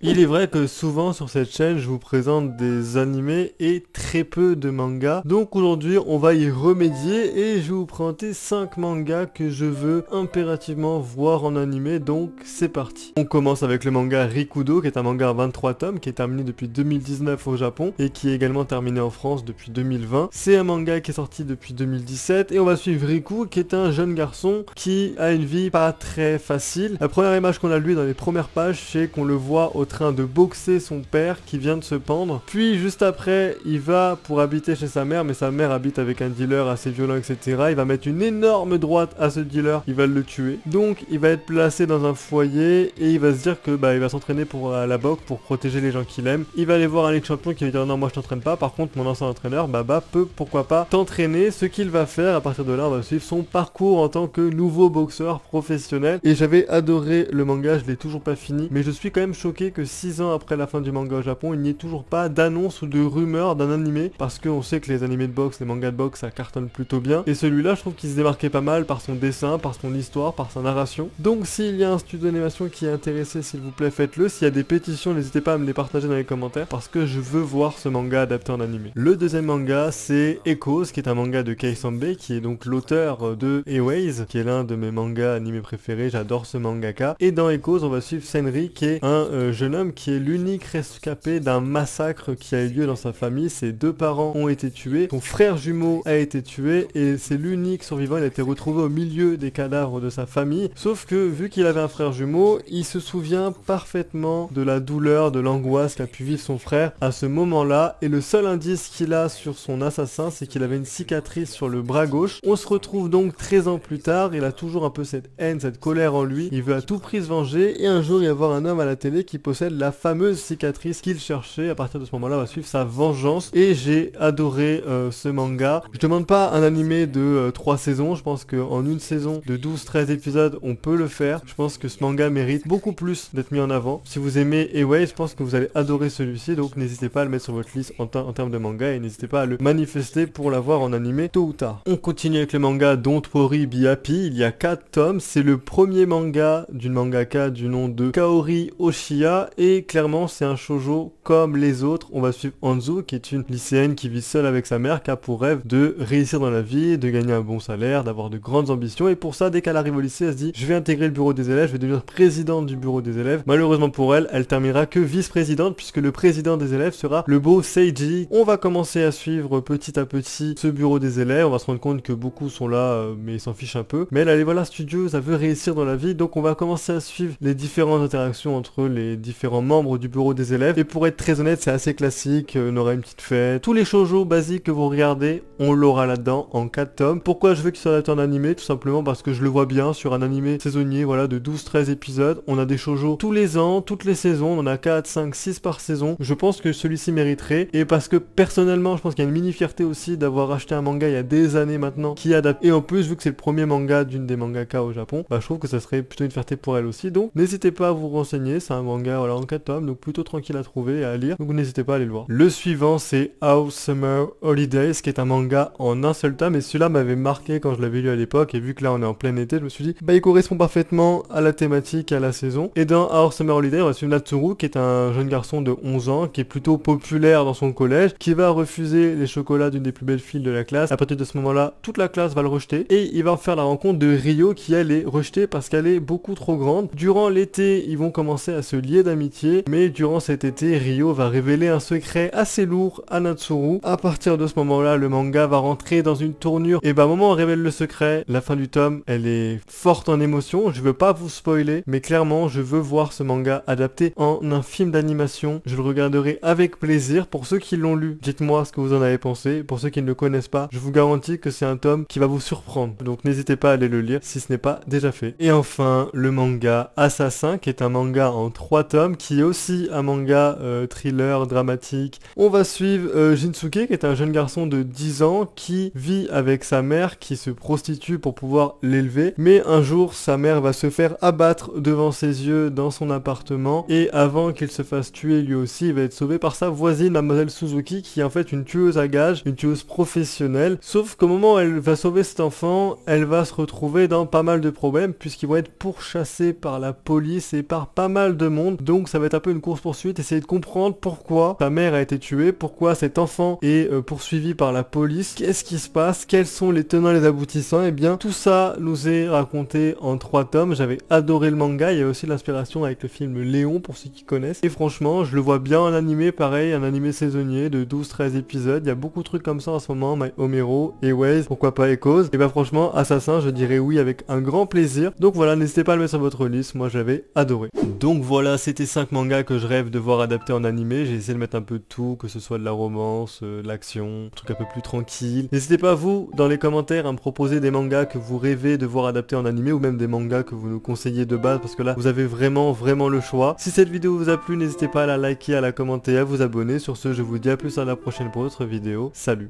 Il est vrai que souvent sur cette chaîne, je vous présente des animés et très peu de mangas. Donc aujourd'hui, on va y remédier et je vais vous présenter 5 mangas que je veux impérativement voir en animé. Donc c'est parti. On commence avec le manga Rikudo, qui est un manga à 23 tomes, qui est terminé depuis 2019 au Japon et qui est également terminé en France depuis 2020. C'est un manga qui est sorti depuis 2017 et on va suivre Riku, qui est un jeune garçon qui a une vie pas très facile. La première image qu'on a de lui dans les premières pages, c'est qu'on le voit au train de boxer son père qui vient de se pendre. Puis juste après, il va pour habiter chez sa mère, mais sa mère habite avec un dealer assez violent, etc. Il va mettre une énorme droite à ce dealer, il va le tuer. Donc il va être placé dans un foyer et il va se dire que il va s'entraîner pour la boxe pour protéger les gens qu'il aime. Il va aller voir un Ligue Champion qui va dire non, moi je t'entraîne pas, par contre mon ancien entraîneur Baba peut pourquoi pas t'entraîner. Ce qu'il va faire, à partir de là on va suivre son parcours en tant que nouveau boxeur professionnel. Et j'avais adoré le manga, je l'ai toujours pas fini, mais je suis quand même choqué que 6 ans après la fin du manga au Japon, il n'y ait toujours pas d'annonce ou de rumeur d'un animé, parce qu'on sait que les animés de boxe, les mangas de boxe, ça cartonne plutôt bien. Et celui-là, je trouve qu'il se démarquait pas mal par son dessin, par son histoire, par sa narration. Donc s'il y a un studio d'animation qui est intéressé, s'il vous plaît, faites-le. S'il y a des pétitions, n'hésitez pas à me les partager dans les commentaires, parce que je veux voir ce manga adapté en animé. Le deuxième manga, c'est Echoes, qui est un manga de Kei Sambe, qui est donc l'auteur de Eways, qui est l'un de mes mangas animés préférés. J'adore ce mangaka. Et dans Echoes, on va suivre Senri, qui est un jeune homme qui est l'unique rescapé d'un massacre qui a eu lieu dans sa famille. Ses deux parents ont été tués, son frère jumeau a été tué et c'est l'unique survivant. Il a été retrouvé au milieu des cadavres de sa famille. Sauf que vu qu'il avait un frère jumeau, il se souvient parfaitement de la douleur, de l'angoisse qu'a pu vivre son frère à ce moment-là. Et le seul indice qu'il a sur son assassin, c'est qu'il avait une cicatrice sur le bras gauche. On se retrouve donc 13 ans plus tard. Il a toujours un peu cette haine, cette colère en lui. Il veut à tout prix se venger et un jour il va voir un homme à la télé qui possède la fameuse cicatrice qu'il cherchait. À partir de ce moment-là, on va suivre sa vengeance et j'ai adoré ce manga. Je demande pas un animé de 3 saisons, je pense qu'en une saison de 12-13 épisodes, on peut le faire. Je pense que ce manga mérite beaucoup plus d'être mis en avant. Si vous aimez Away, je pense que vous allez adorer celui-ci, donc n'hésitez pas à le mettre sur votre liste en termes de manga et n'hésitez pas à le manifester pour l'avoir en animé tôt ou tard. On continue avec le manga Don't Worry Be Happy. Il y a 4 tomes, c'est le premier manga d'une mangaka du nom de Kaori Oshiya et clairement c'est un shoujo comme les autres. On va suivre Anzu, qui est une lycéenne qui vit seule avec sa mère, qui a pour rêve de réussir dans la vie, de gagner un bon salaire, d'avoir de grandes ambitions. Et pour ça, dès qu'elle arrive au lycée, elle se dit je vais intégrer le bureau des élèves, je vais devenir présidente du bureau des élèves. Malheureusement pour elle, elle terminera que vice-présidente puisque le président des élèves sera le beau Seiji. On va commencer à suivre petit à petit ce bureau des élèves. On va se rendre compte que beaucoup sont là, mais ils s'en fichent un peu. Mais elle est voilà studieuse, elle veut réussir dans la vie, donc on va commencer à suivre les différentes interactions entre les différents membres du bureau des élèves. Et pour être très honnête, c'est assez classique, on aura une petite fête. Tous les shoujo basiques que vous regardez, on l'aura là-dedans en 4 tomes. Pourquoi je veux qu'il soit adapté en animé? Tout simplement parce que je le vois bien sur un animé saisonnier, voilà, de 12-13 épisodes. On a des shoujo tous les ans, toutes les saisons, on en a 4, 5, 6 par saison. Je pense que celui-ci mériterait. Et parce que personnellement, je pense qu'il y a une mini fierté aussi d'avoir acheté un manga il y a des années maintenant qui adapte. Et en plus, vu que c'est le premier manga d'une des mangaka au Japon, je trouve que ça serait plutôt une fierté pour elle aussi. Donc n'hésitez pas à vous renseigner, c'est un manga voilà, en 4 tomes, donc plutôt tranquille à trouver et à lire. Donc n'hésitez pas à aller le voir. Le suivant c'est How Summer Holidays, qui est un manga en un seul tome et celui-là m'avait marqué quand je l'avais lu à l'époque et vu que là on est en plein été, je me suis dit il correspond parfaitement à la thématique, à la saison. Et dans How Summer Holidays, on va suivre Natsuru, qui est un jeune garçon de 11 ans qui est plutôt populaire dans son collège, qui va refuser les chocolats d'une des plus belles filles de la classe. À partir de ce moment-là, toute la classe va le rejeter et il va faire la rencontre de Rio qui elle est rejetée parce qu'elle est beaucoup trop grande. Durant l'été, ils vont commencer à se lier d'amitié, mais durant cet été, Rio va révéler un secret assez lourd à Natsuru. À partir de ce moment-là, le manga va rentrer dans une tournure et au moment où on révèle le secret, la fin du tome, elle est forte en émotion. Je veux pas vous spoiler, mais clairement, je veux voir ce manga adapté en un film d'animation. Je le regarderai avec plaisir. Pour ceux qui l'ont lu, dites-moi ce que vous en avez pensé. Pour ceux qui ne le connaissent pas, je vous garantis que c'est un tome qui va vous surprendre. Donc n'hésitez pas à aller le lire si ce n'est pas déjà fait. Et enfin, le manga Assassin, qui est un manga en 3 tomes, qui est aussi un manga thriller, dramatique. On va suivre Jinsuke, qui est un jeune garçon de 10 ans qui vit avec sa mère, qui se prostitue pour pouvoir l'élever. Mais un jour, sa mère va se faire abattre devant ses yeux dans son appartement. Et avant qu'il se fasse tuer lui aussi, il va être sauvé par sa voisine, Mademoiselle Suzuki, qui est en fait une tueuse à gages, une tueuse professionnelle. Sauf qu'au moment où elle va sauver cet enfant, elle va se retrouver dans pas mal de problèmes, puisqu'ils vont être pourchassés par la police et par pas mal de monde. Donc donc ça va être un peu une course poursuite, essayer de comprendre pourquoi sa mère a été tuée, pourquoi cet enfant est poursuivi par la police, qu'est-ce qui se passe, quels sont les tenants et les aboutissants. Et bien tout ça nous est raconté en 3 tomes. J'avais adoré le manga, il y a aussi l'inspiration avec le film Léon pour ceux qui connaissent, et franchement je le vois bien en animé, pareil, un animé saisonnier de 12-13 épisodes. Il y a beaucoup de trucs comme ça en ce moment, My Homero, Airways, pourquoi pas Echoes. Et bah franchement Assassin, je dirais oui avec un grand plaisir. Donc voilà, n'hésitez pas à le mettre sur votre liste, moi j'avais adoré. Donc voilà, c'était 5 mangas que je rêve de voir adaptés en animé. J'ai essayé de mettre un peu de tout, que ce soit de la romance, de l'action, un truc un peu plus tranquille. N'hésitez pas vous, dans les commentaires, à me proposer des mangas que vous rêvez de voir adaptés en animé, ou même des mangas que vous nous conseillez de base, parce que là vous avez vraiment le choix. Si cette vidéo vous a plu, n'hésitez pas à la liker, à la commenter, à vous abonner. Sur ce, je vous dis à plus à la prochaine pour d'autres vidéos. Salut!